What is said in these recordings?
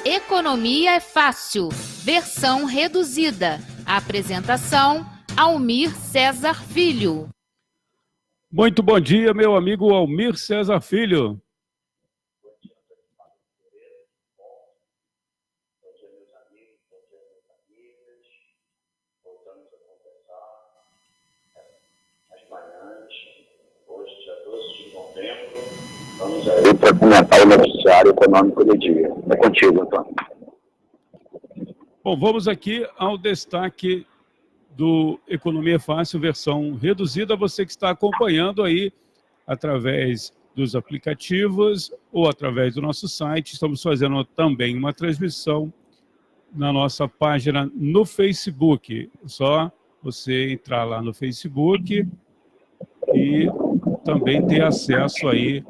Economia é Fácil, versão reduzida. Apresentação, Almir Cesar Filho. Muito bom dia, meu amigo Almir Cesar Filho. Vamos aí para comentar o noticiário econômico do dia. É contigo, Antônio. Bom, vamos aqui ao destaque do Economia Fácil, versão reduzida. Você que está acompanhando aí através dos aplicativos ou através do nosso site. Estamos fazendo também uma transmissão na nossa página no Facebook. Só você entrar lá no Facebook e também ter acesso aí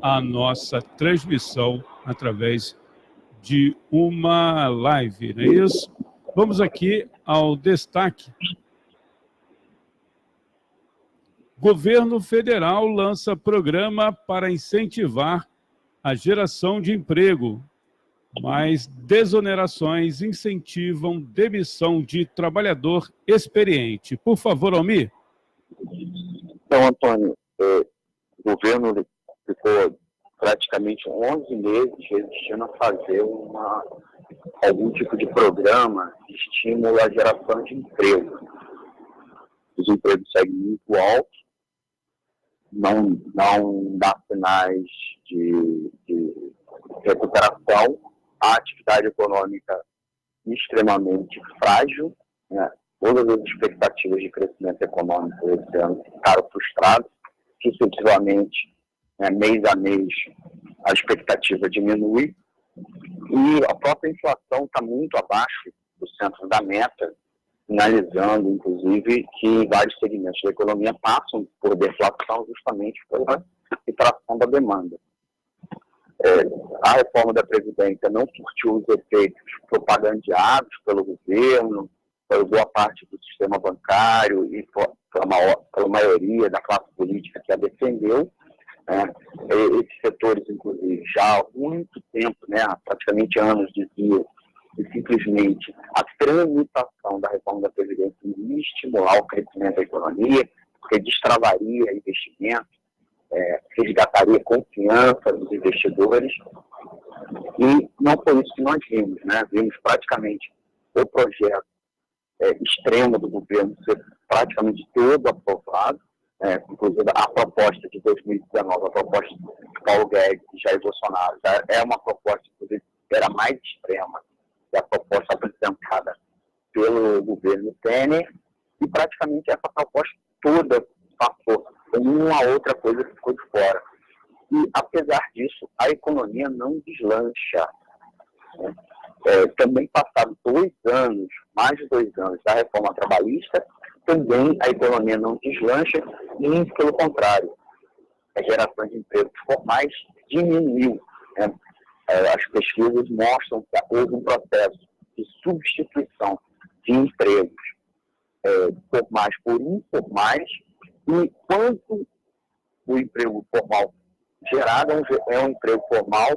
a nossa transmissão através de uma live, não é isso? Vamos aqui ao destaque. Governo Federal lança programa para incentivar a geração de emprego, mas desonerações incentivam demissão de trabalhador experiente. Por favor, Almir. Então, Antônio, o governo ficou praticamente 11 meses resistindo a fazer algum tipo de programa de estímulo à geração de emprego. Os empregos seguem muito altos, não dá sinais de recuperação, a atividade econômica extremamente frágil, né? Todas as expectativas de crescimento econômico esse ano ficaram frustradas, sucessivamente, mês a mês, a expectativa diminui e a própria inflação está muito abaixo do centro da meta, sinalizando, inclusive, que vários segmentos da economia passam por deflação justamente pela retração da demanda. A reforma da Previdência não surtiu os efeitos propagandeados pelo governo, pela boa parte do sistema bancário e pela maioria da classe política que a defendeu. Esses setores, inclusive, já há muito tempo, há praticamente anos, diziam que simplesmente a tramitação da reforma da Previdência não ia estimular o crescimento da economia, porque destravaria investimento, resgataria a confiança dos investidores, e não foi isso que nós vimos, Vimos praticamente o projeto extremo do governo ser praticamente todo aprovado, inclusive a proposta de 2019, a proposta de Paulo Guedes e Jair Bolsonaro, é uma proposta que era mais extrema que a proposta apresentada pelo governo Temer, e praticamente essa proposta toda passou, uma outra coisa que ficou de fora. E, apesar disso, a economia não deslancha. Também passados 2 anos, mais de 2 anos da reforma trabalhista, também a economia não deslancha, e, pelo contrário, a geração de empregos formais diminuiu. As pesquisas mostram que houve um processo de substituição de empregos formais por informais, e quanto o emprego formal gerado é um emprego formal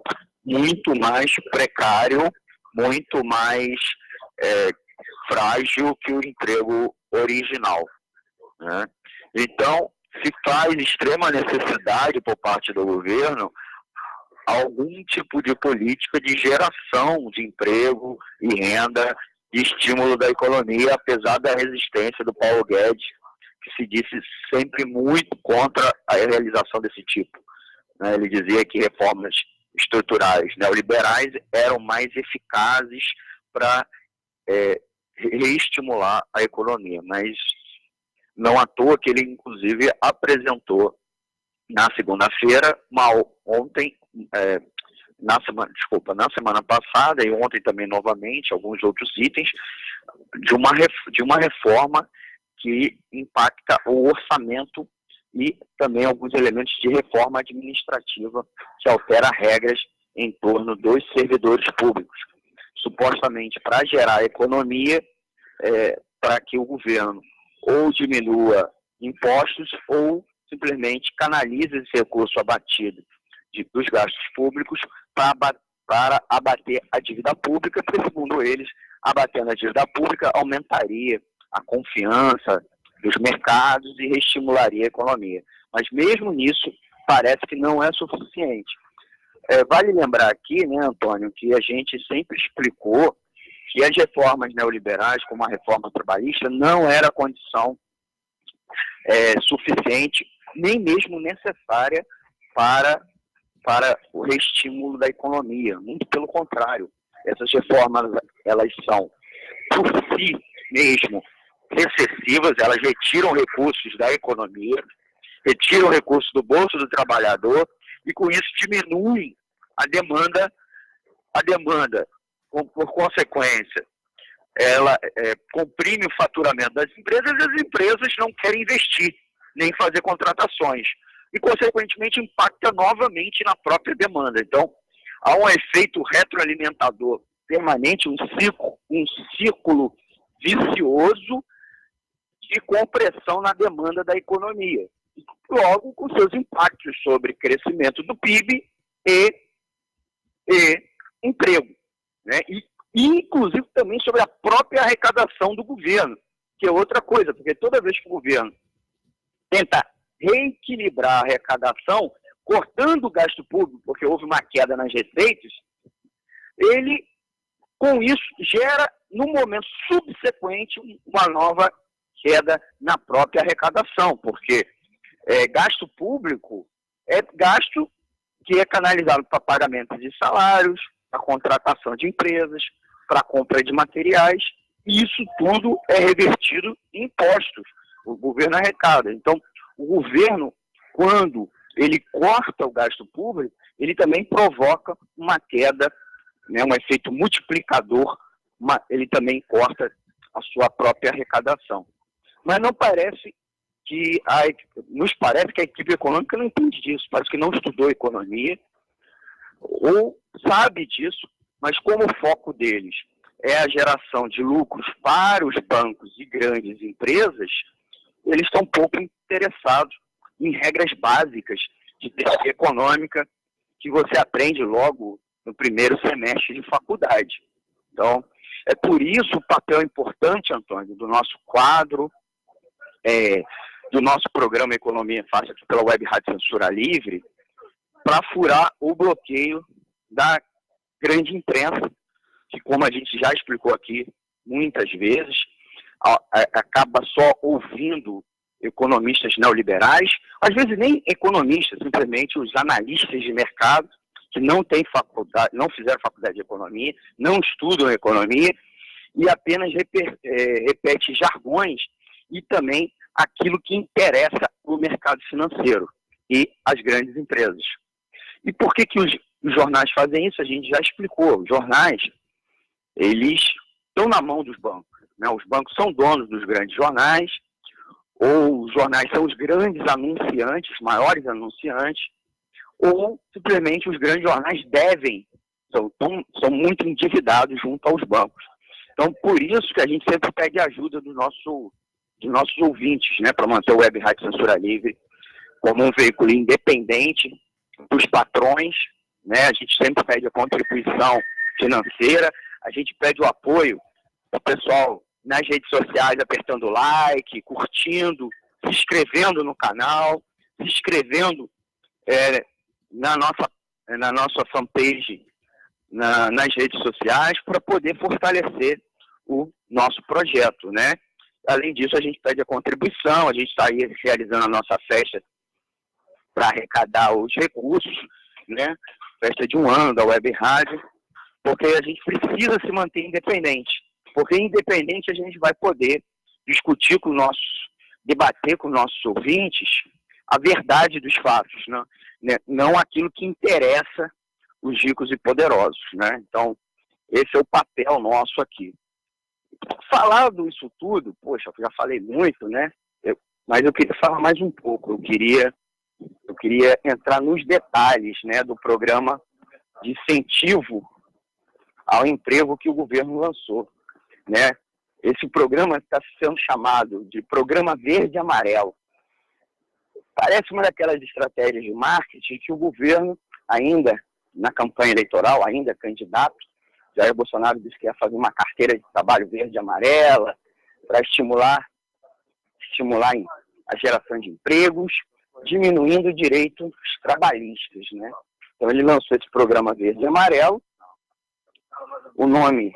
muito mais precário, muito mais frágil que o emprego original, Então, se faz extrema necessidade por parte do governo algum tipo de política de geração de emprego e renda, de estímulo da economia, apesar da resistência do Paulo Guedes, que se disse sempre muito contra a realização desse tipo. Ele dizia que reformas estruturais neoliberais eram mais eficazes para reestimular a economia, mas não à toa que ele, inclusive, apresentou na segunda-feira, na semana passada e ontem também novamente, alguns outros itens de uma reforma que impacta o orçamento e também alguns elementos de reforma administrativa que altera regras em torno dos servidores públicos, supostamente para gerar economia, para que o governo ou diminua impostos ou simplesmente canalize esse recurso abatido dos gastos públicos para para abater a dívida pública, porque, segundo eles, abatendo a dívida pública aumentaria a confiança dos mercados e reestimularia a economia. Mas mesmo nisso, parece que não é suficiente. Vale lembrar aqui, né, Antônio, que a gente sempre explicou que as reformas neoliberais, como a reforma trabalhista, não era condição suficiente, nem mesmo necessária para o reestímulo da economia. Muito pelo contrário. Essas reformas, elas são, por si mesmo, recessivas, elas retiram recursos da economia, retiram recursos do bolso do trabalhador e, com isso, diminuem a demanda, por consequência, ela comprime o faturamento das empresas e as empresas não querem investir, nem fazer contratações. E, consequentemente, impacta novamente na própria demanda. Então, há um efeito retroalimentador permanente, um círculo vicioso de compressão na demanda da economia. E, logo, com seus impactos sobre crescimento do PIB e emprego, né? E, inclusive, também sobre a própria arrecadação do governo, que é outra coisa, porque toda vez que o governo tenta reequilibrar a arrecadação, cortando o gasto público, porque houve uma queda nas receitas, ele, com isso, gera, no momento subsequente, uma nova queda na própria arrecadação, porque gasto público é gasto que é canalizado para pagamento de salários, para contratação de empresas, para compra de materiais, e isso tudo é revertido em impostos. O governo arrecada. Então, o governo, quando ele corta o gasto público, ele também provoca uma queda, né, um efeito multiplicador, ele também corta a sua própria arrecadação. Mas não parece que nos parece que a equipe econômica não entende disso, parece que não estudou economia, ou sabe disso, mas como o foco deles é a geração de lucros para os bancos e grandes empresas, eles estão pouco interessados em regras básicas de teoria econômica que você aprende logo no primeiro semestre de faculdade. Então, é por isso o papel importante, Antônio, do nosso quadro, do nosso programa Economia Fácil aqui pela Web Rádio Censura Livre, para furar o bloqueio da grande imprensa, que, como a gente já explicou aqui muitas vezes, acaba só ouvindo economistas neoliberais, às vezes nem economistas, simplesmente os analistas de mercado, que não têm faculdade, não fizeram faculdade de economia, não estudam economia, e apenas repete jargões e também aquilo que interessa o mercado financeiro e as grandes empresas. E por que os jornais fazem isso? A gente já explicou. Os jornais, eles estão na mão dos bancos, né? Os bancos são donos dos grandes jornais, ou os jornais são os grandes anunciantes, os maiores anunciantes, ou simplesmente os grandes jornais são muito endividados junto aos bancos. Então, por isso que a gente sempre pede ajuda dos nossos ouvintes, né, para manter o Web Rádio Censura Livre como um veículo independente dos patrões, né? A gente sempre pede a contribuição financeira, a gente pede o apoio do pessoal nas redes sociais, apertando like, curtindo, se inscrevendo no canal, se inscrevendo na nossa fanpage nas redes sociais, para poder fortalecer o nosso projeto, né? Além disso, a gente pede a contribuição, a gente está aí realizando a nossa festa para arrecadar os recursos, né? Festa de 1 ano da Web Rádio, porque a gente precisa se manter independente, porque independente a gente vai poder discutir debater com nossos ouvintes a verdade dos fatos, né? Não aquilo que interessa os ricos e poderosos, né? Então, esse é o papel nosso aqui. Falado isso tudo, poxa, eu já falei muito, né? Mas eu queria falar mais um pouco. Eu queria entrar nos detalhes, né, do programa de incentivo ao emprego que o governo lançou, né? Esse programa está sendo chamado de Programa Verde e Amarelo. Parece uma daquelas estratégias de marketing que o governo ainda na campanha eleitoral, ainda candidato, Jair Bolsonaro disse que ia fazer uma carteira de trabalho verde e amarela para estimular a geração de empregos, diminuindo direitos trabalhistas, né? Então ele lançou esse programa verde e amarelo. O nome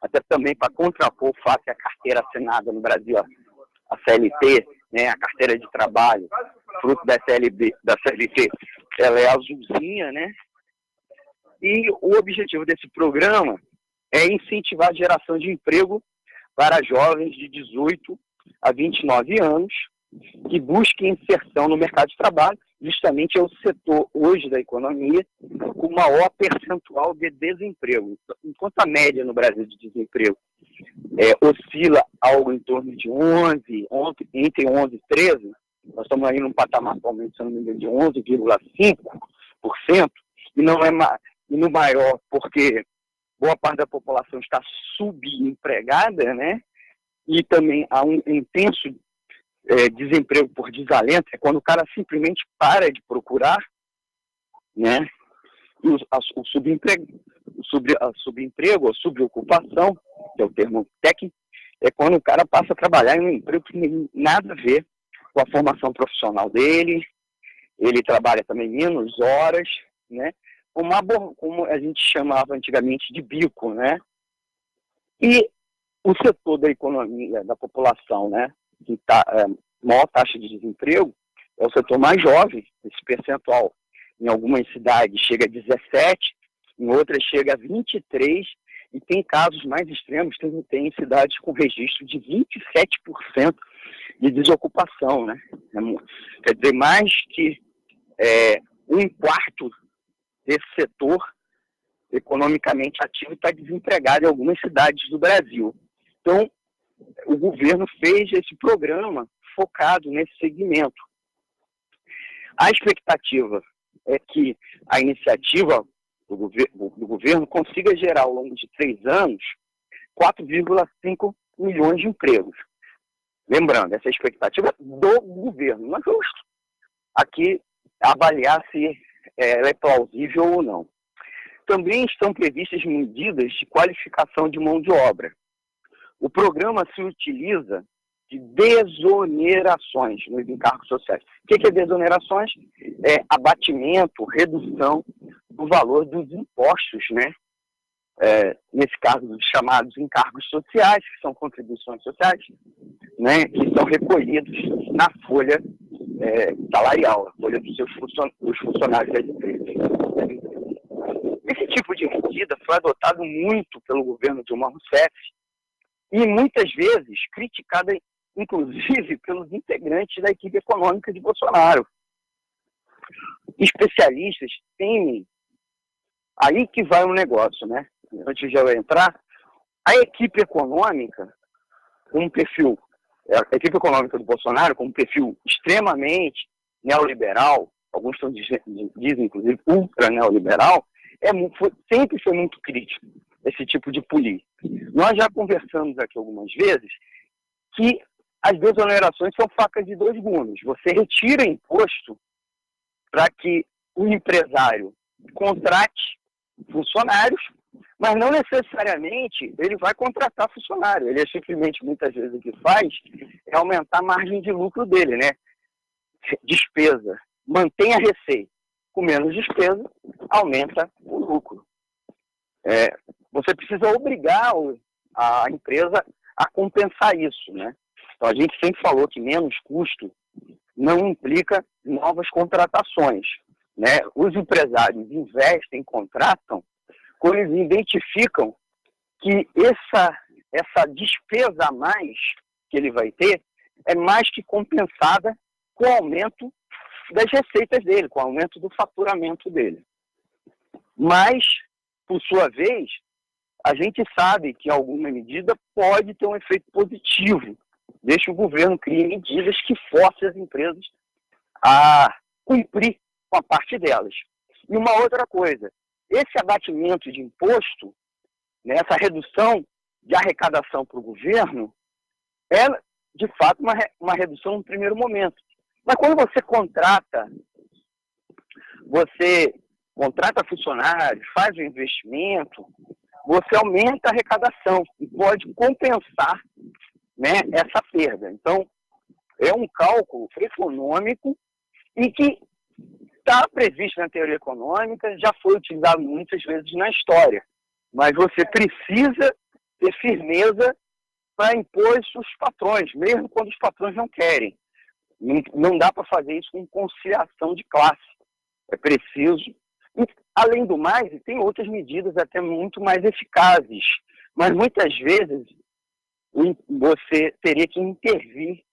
até também para contrapor o fato que a carteira assinada no Brasil, a CLT, né, a carteira de trabalho, fruto da CLT, ela é azulzinha, né? E o objetivo desse programa é incentivar a geração de emprego para jovens de 18 a 29 anos que busquem inserção no mercado de trabalho. Justamente é o setor hoje da economia com maior percentual de desemprego. Enquanto a média no Brasil de desemprego oscila algo em torno de entre 11 e 13%, nós estamos aí num patamar atualmente, se não me engano, de 11,5%, e não é e no maior porque boa parte da população está subempregada, né? E também há um intenso desemprego por desalento, é quando o cara simplesmente para de procurar, né? E o subemprego, a subocupação, que é o termo técnico, é quando o cara passa a trabalhar em um emprego que não tem nada a ver com a formação profissional dele, ele trabalha também menos horas, né? Como a gente chamava antigamente de bico, né? E o setor da economia, da população, né, que está maior taxa de desemprego, é o setor mais jovem. Esse percentual em algumas cidades chega a 17%, em outras chega a 23%, e tem casos mais extremos, tem cidades com registro de 27% de desocupação, né? Quer dizer, mais que 1/4 desse setor economicamente ativo está desempregado em algumas cidades do Brasil. Então, o governo fez esse programa focado nesse segmento. A expectativa é que a iniciativa do governo consiga gerar, ao longo de 3 anos, 4,5 milhões de empregos. Lembrando, essa expectativa do governo. Não é justo aqui avaliar se ela é plausível ou não. Também estão previstas medidas de qualificação de mão de obra. O programa se utiliza de desonerações nos encargos sociais. O que é desonerações? É abatimento, redução do valor dos impostos, né? Nesse caso, dos chamados encargos sociais, que são contribuições sociais, né? Que são recolhidos na folha salarial, a folha dos funcionários das empresas. Esse tipo de medida foi adotado muito pelo governo Dilma Rousseff e muitas vezes criticada, inclusive, pelos integrantes da equipe econômica de Bolsonaro. Especialistas temem, aí que vai o negócio, né? Antes de eu entrar, a equipe econômica, com um perfil, a equipe econômica do Bolsonaro, com um perfil extremamente neoliberal, alguns dizem, inclusive, ultra neoliberal, sempre foi muito crítico esse tipo de política. Nós já conversamos aqui algumas vezes que as desonerações são facas de 2 gumes. Você retira imposto para que o empresário contrate funcionários, mas não necessariamente ele vai contratar funcionário. Ele simplesmente, muitas vezes, o que faz é aumentar a margem de lucro dele, né? Despesa. Mantém a receita. Com menos despesa, aumenta o lucro. Você precisa obrigar a empresa a compensar isso, né? Então, a gente sempre falou que menos custo não implica novas contratações, né? Os empresários investem, contratam, quando eles identificam que essa despesa a mais que ele vai ter é mais que compensada com o aumento das receitas dele, com o aumento do faturamento dele. Mas, por sua vez, a gente sabe que alguma medida pode ter um efeito positivo. Deixa o governo criar medidas que forcem as empresas a cumprir com a parte delas. E uma outra coisa, esse abatimento de imposto, né, essa redução de arrecadação para o governo, é, de fato, uma redução no primeiro momento. Mas quando você contrata, você contrata funcionários, faz o investimento, você aumenta a arrecadação e pode compensar, né, essa perda. Então, é um cálculo econômico e que está previsto na teoria econômica, já foi utilizado muitas vezes na história. Mas você precisa ter firmeza para impor isso aos patrões, mesmo quando os patrões não querem. Não dá para fazer isso com conciliação de classe. É preciso. E, além do mais, tem outras medidas até muito mais eficazes. Mas muitas vezes você teria que intervir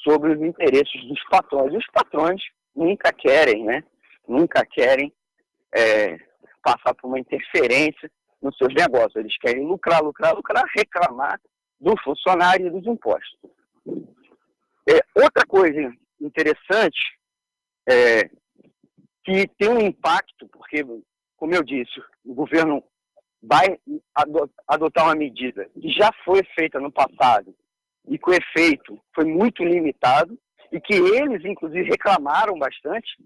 sobre os interesses dos patrões. E os patrões nunca querem, né? Nunca querem passar por uma interferência nos seus negócios. Eles querem lucrar, reclamar do funcionário e dos impostos. Outra coisa interessante que tem um impacto, porque, como eu disse, o governo vai adotar uma medida que já foi feita no passado e que o efeito foi muito limitado e que eles, inclusive, reclamaram bastante.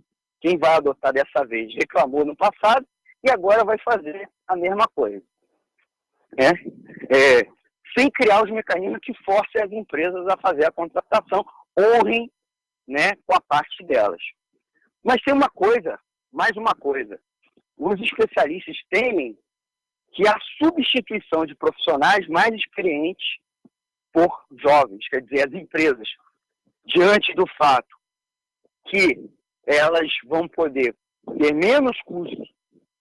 Quem vai adotar dessa vez reclamou no passado e agora vai fazer a mesma coisa. Sem criar os mecanismos que forcem as empresas a fazer a contratação, honrem, né, com a parte delas. Mas tem mais uma coisa. Os especialistas temem que a substituição de profissionais mais experientes por jovens, quer dizer, as empresas, diante do fato que elas vão poder ter menos custos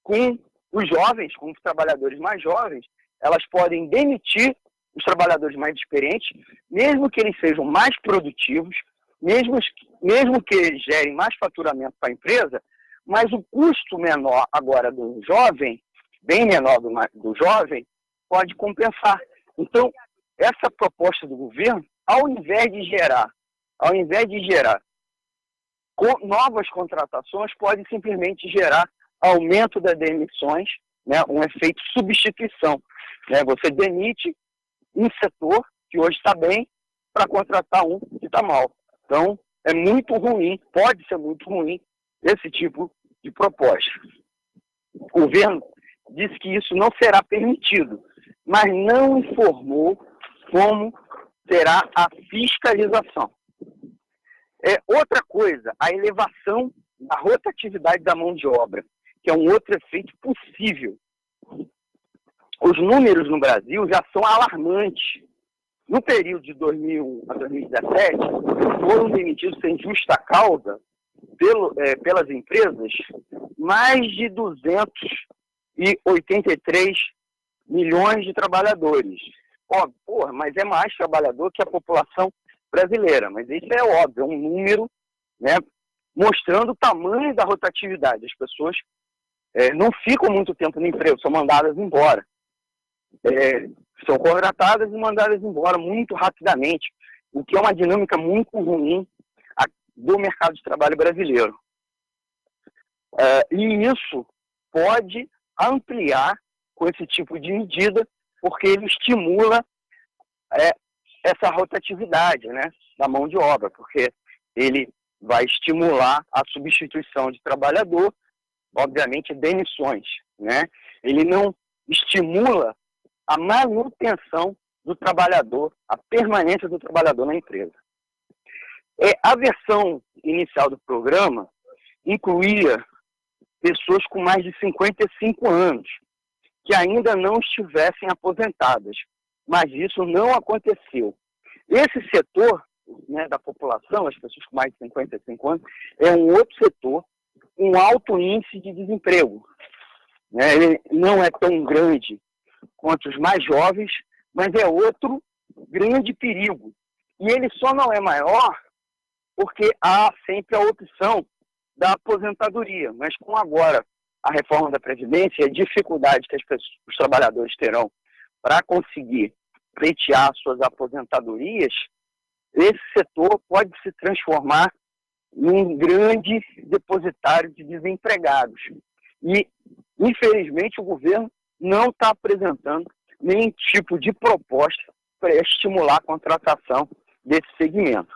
com os jovens, com os trabalhadores mais jovens, elas podem demitir os trabalhadores mais experientes, mesmo que eles sejam mais produtivos, mesmo que eles gerem mais faturamento para a empresa, mas o custo menor agora do jovem, bem menor do jovem, pode compensar. Então, essa proposta do governo, ao invés de gerar novas contratações, pode simplesmente gerar aumento das demissões, né, um efeito substituição. Né? Você demite um setor que hoje está bem para contratar um que está mal. Então, é muito ruim, pode ser muito ruim, esse tipo de proposta. O governo disse que isso não será permitido, mas não informou como será a fiscalização. Outra coisa, a elevação da rotatividade da mão de obra, que é um outro efeito possível. Os números no Brasil já são alarmantes. No período de 2001 a 2017, foram demitidos sem justa causa pelas empresas mais de 283 milhões de trabalhadores. Mas é mais trabalhador que a população brasileira. Mas isso é óbvio, é um número, né, mostrando o tamanho da rotatividade. As pessoas não ficam muito tempo no emprego, são mandadas embora. São contratadas e mandadas embora muito rapidamente, o que é uma dinâmica muito ruim do mercado de trabalho brasileiro. E isso pode ampliar com esse tipo de medida, porque ele estimula essa rotatividade, né, da mão de obra, porque ele vai estimular a substituição de trabalhador, obviamente demissões, né? Ele não estimula a manutenção do trabalhador, a permanência do trabalhador na empresa. A versão inicial do programa incluía pessoas com mais de 55 anos, que ainda não estivessem aposentadas, mas isso não aconteceu. Esse setor, né, da população, as pessoas com mais de 55 anos, é um outro setor com alto índice de desemprego. Né? Ele não é tão grande quanto os mais jovens, mas é outro grande perigo. E ele só não é maior porque há sempre a opção da aposentadoria. Mas com agora a reforma da Previdência e a dificuldade que os trabalhadores terão para conseguir pleitear suas aposentadorias, esse setor pode se transformar num grande depositário de desempregados. E, infelizmente, o governo não está apresentando nenhum tipo de proposta para estimular a contratação desse segmento.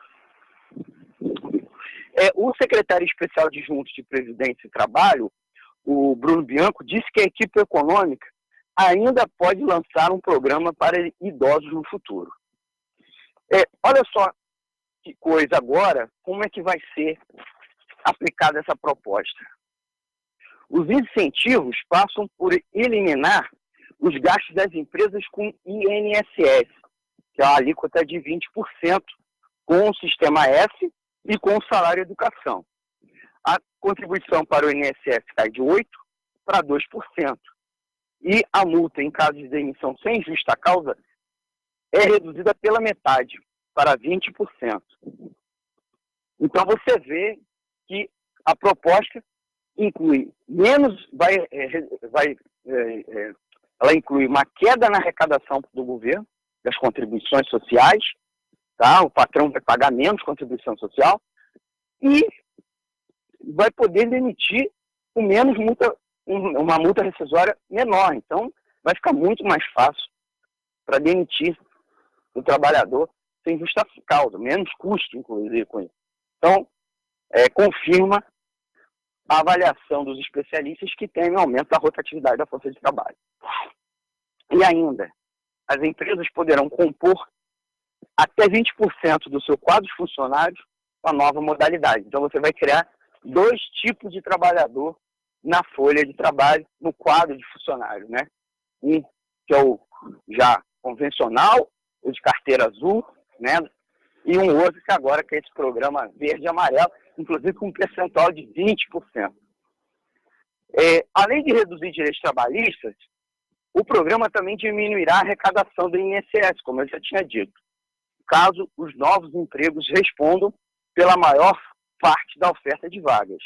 O secretário especial adjunto de Previdência e Trabalho o Bruno Bianco, disse que a equipe econômica ainda pode lançar um programa para idosos no futuro. Olha só que coisa agora, como é que vai ser aplicada essa proposta. Os incentivos passam por eliminar os gastos das empresas com INSS, que é uma alíquota de 20%, com o Sistema S e com o salário educação. A contribuição para o INSS cai de 8% para 2%. E a multa em caso de demissão sem justa causa é reduzida pela metade, para 20%. Então você vê que a proposta inclui ela inclui uma queda na arrecadação do governo, das contribuições sociais, tá? O patrão vai pagar menos contribuição social e vai poder demitir com menos multa, uma multa rescisória menor. Então, vai ficar muito mais fácil para demitir o trabalhador sem justa causa, menos custo, inclusive, com isso. Então, confirma a avaliação dos especialistas que tem um aumento da rotatividade da força de trabalho. E ainda, as empresas poderão compor até 20% do seu quadro de funcionários com a nova modalidade. Então, você vai criar 2 tipos de trabalhador na folha de trabalho, no quadro de funcionário, né? Um que é o já convencional, o de carteira azul, né? E um outro que agora que é esse programa verde e amarelo, inclusive com um percentual de 20%. Além de reduzir direitos trabalhistas, o programa também diminuirá a arrecadação do INSS, como eu já tinha dito, caso os novos empregos respondam pela maior parte da oferta de vagas.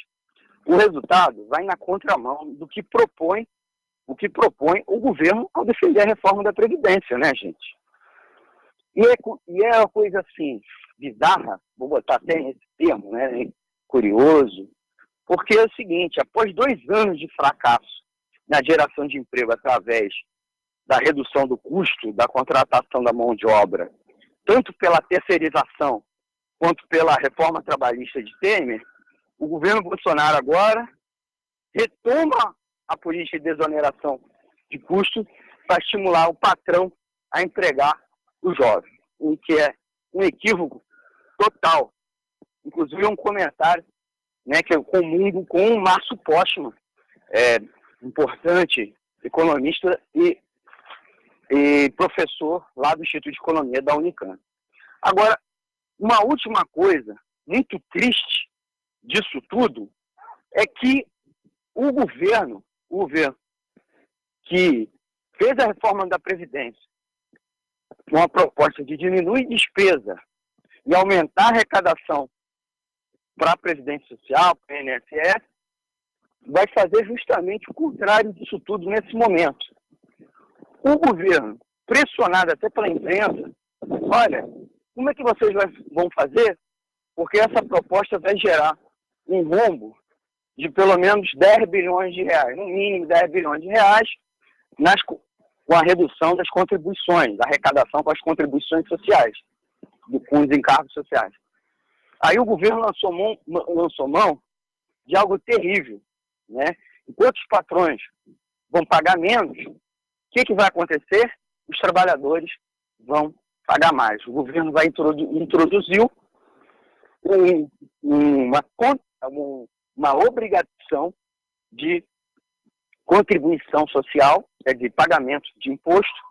O resultado vai na contramão do que propõe o governo ao defender a reforma da Previdência, né, gente? E é uma coisa assim, bizarra, vou botar até esse termo, né, curioso, porque é o seguinte, após 2 anos de fracasso na geração de emprego através da redução do custo da contratação da mão de obra, tanto pela terceirização quanto pela reforma trabalhista de Temer, o governo Bolsonaro agora retoma a política de desoneração de custos para estimular o patrão a empregar o jovem, o que é um equívoco total. Inclusive um comentário, né, que eu comungo com o Márcio Postman, importante economista e professor lá do Instituto de Economia da Unicamp. Agora, uma última coisa muito triste disso tudo é que o governo que fez a reforma da Previdência com a proposta de diminuir despesa e aumentar a arrecadação para a Previdência Social, para a INSS, vai fazer justamente o contrário disso tudo nesse momento. O governo, pressionado até pela imprensa, olha, como é que vocês vão fazer? Porque essa proposta vai gerar um rombo de pelo menos 10 bilhões de reais, no mínimo 10 bilhões de reais, com a redução das contribuições, a arrecadação com as contribuições sociais, com os encargos sociais. Aí o governo lançou mão de algo terrível, né? Enquanto os patrões vão pagar menos, o que vai acontecer? Os trabalhadores vão pagar mais. O governo introduziu uma obrigação de contribuição social, de pagamento de imposto,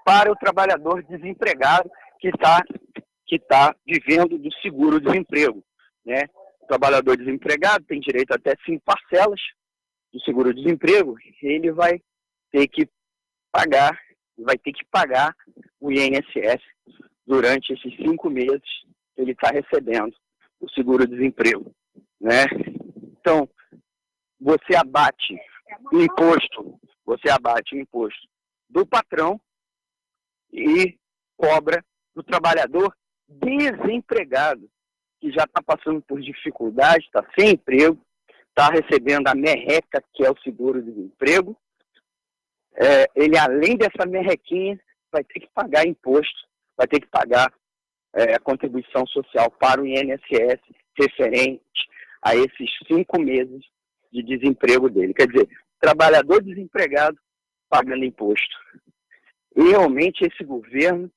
para o trabalhador desempregado que está vivendo do seguro-desemprego, né? O trabalhador desempregado tem direito até 5 parcelas do seguro-desemprego, ele vai ter que pagar o INSS durante esses 5 meses que ele está recebendo o seguro-desemprego, né? Então, você abate o imposto do patrão e cobra do trabalhador desempregado, que já está passando por dificuldade, está sem emprego, está recebendo a merreca, que é o seguro-desemprego. Ele, além dessa merrequinha, vai ter que pagar imposto, vai ter que pagar a contribuição social para o INSS referente a esses 5 meses de desemprego dele. Quer dizer, trabalhador desempregado pagando imposto. E realmente esse governo,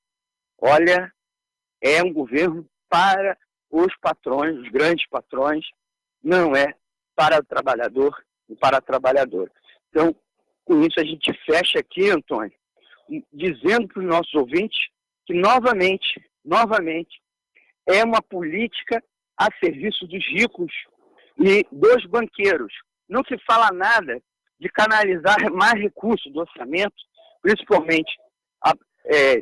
olha, é um governo para os patrões, os grandes patrões, não é para o trabalhador e para a trabalhadora. Então, com isso a gente fecha aqui, Antônio, dizendo para os nossos ouvintes que novamente, é uma política a serviço dos ricos e dos banqueiros. Não se fala nada de canalizar mais recursos do orçamento, principalmente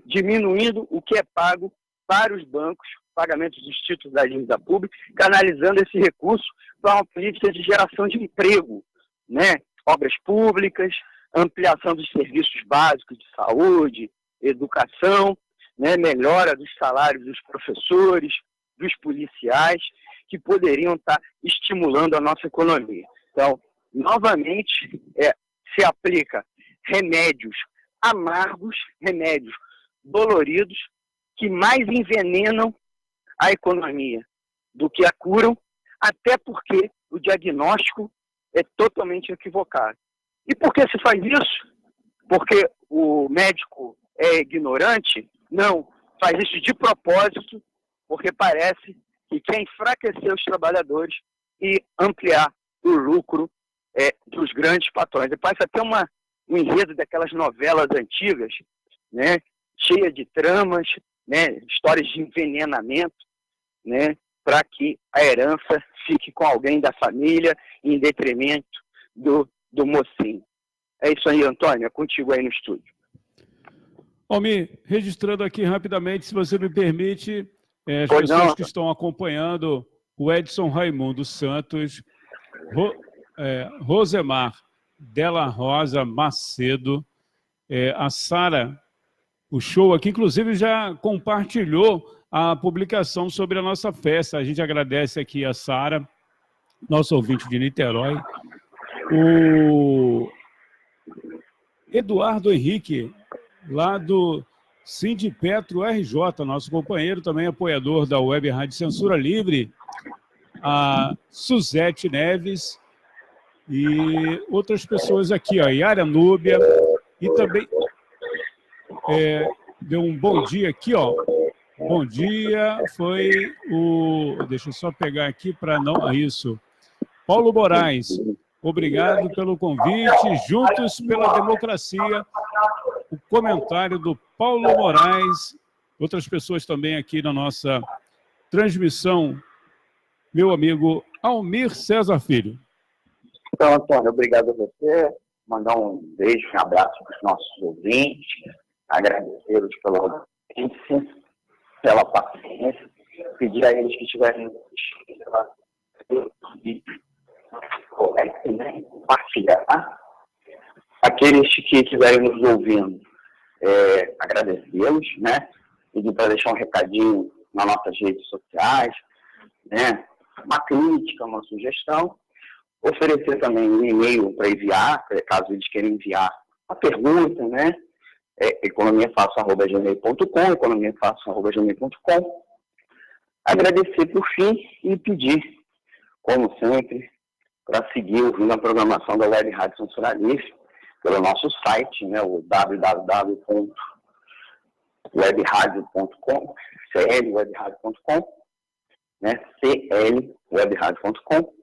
diminuindo o que é pago para os bancos, pagamentos dos títulos da dívida pública, canalizando esse recurso para uma política de geração de emprego, né? Obras públicas, ampliação dos serviços básicos de saúde, educação, né? Melhora dos salários dos professores, dos policiais, que poderiam estar estimulando a nossa economia. Então, novamente, se aplica remédios amargos, remédios doloridos, que mais envenenam a economia do que a curam, até porque o diagnóstico é totalmente equivocado. E por que se faz isso? Porque o médico é ignorante? Não, faz isso de propósito, porque parece que quer enfraquecer os trabalhadores e ampliar o lucro dos grandes patrões. E parece até um enredo daquelas novelas antigas, né, cheia de tramas, né, histórias de envenenamento, né, para que a herança fique com alguém da família em detrimento do mocinho. É isso aí, Antônio, é contigo aí no estúdio. Almir, registrando aqui rapidamente, se você me permite, as pessoas que estão acompanhando, o Edson Raimundo Santos, Rosemar Della Rosa Macedo, a Sara, o show aqui, inclusive, já compartilhou a publicação sobre a nossa festa. A gente agradece aqui a Sara, nosso ouvinte de Niterói. O Eduardo Henrique, lá do Sindipetro RJ, nosso companheiro, também apoiador da Web Rádio Censura Livre. A Suzete Neves e outras pessoas aqui, ó, Yara Núbia, e também deu um bom dia aqui, ó. Bom dia, foi o... Deixa eu só pegar aqui para não... isso. Paulo Moraes, obrigado pelo convite. Juntos pela Democracia. O comentário do Paulo Moraes. Outras pessoas também aqui na nossa transmissão. Meu amigo Almir César Filho. Então, Antônio, obrigado a você. Mandar um beijo, um abraço para os nossos ouvintes. Agradecê-los pela audiência, pela paciência. Pedir a eles que estiverem compartilhar. Aqueles que estiverem nos ouvindo, agradecê-los, né? Pedir para deixar um recadinho nas nossas redes sociais, né? Uma crítica, uma sugestão. Oferecer também um e-mail para enviar, caso eles queiram enviar uma pergunta, né? economiafácil@gmail.com, economiafácil@gmail.com. Agradecer por fim e pedir, como sempre, para seguir ouvindo a programação da Web Rádio Censura Livre pelo nosso site, né, o www.webradio.com, clwebradio.com, né, clwebradio.com,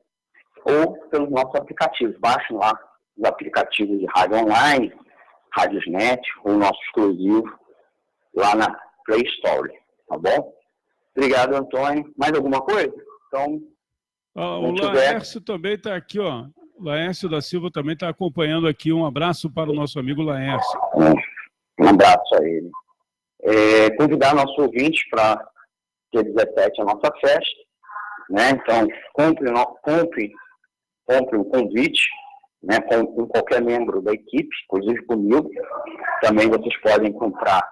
ou pelos nossos aplicativos. Baixem lá os aplicativos de rádio online, Radiosnet, o nosso exclusivo lá na Play Store, tá bom? Obrigado, Antônio. Mais alguma coisa? Então, o Laércio também está aqui, ó. Laércio da Silva também está acompanhando aqui. Um abraço para o nosso amigo Laércio. Um abraço a ele. Convidar nosso ouvinte para dia 17 a nossa festa, né? Então, compre um convite, né, com qualquer membro da equipe, inclusive comigo. Também vocês podem comprar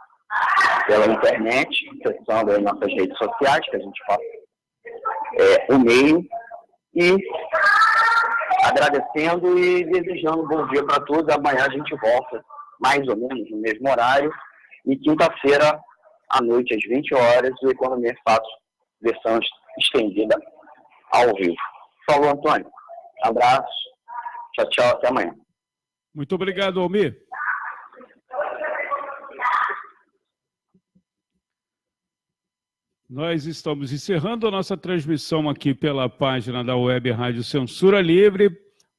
pela internet, acessando aí nossas redes sociais, que a gente faz o meio. E agradecendo e desejando um bom dia para todos. Amanhã a gente volta, mais ou menos, no mesmo horário. E quinta-feira, à noite, às 20 horas, o Economia é Fácil, versão estendida ao vivo. Falou, Antônio. Abraço Tchau, tchau, até amanhã. Muito obrigado, Almir. Nós estamos encerrando a nossa transmissão aqui pela página da Web Rádio Censura Livre.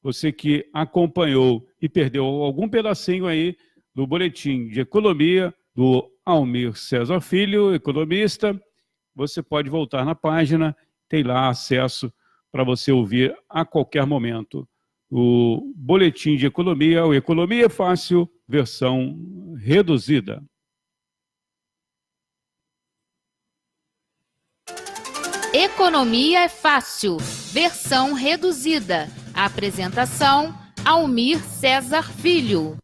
Você que acompanhou e perdeu algum pedacinho aí do boletim de economia do Almir Cesar Filho, economista, você pode voltar na página, tem lá acesso para você ouvir a qualquer momento o boletim de economia, o Economia Fácil, versão reduzida. Economia é Fácil, versão reduzida. Apresentação: Almir Cesar Filho.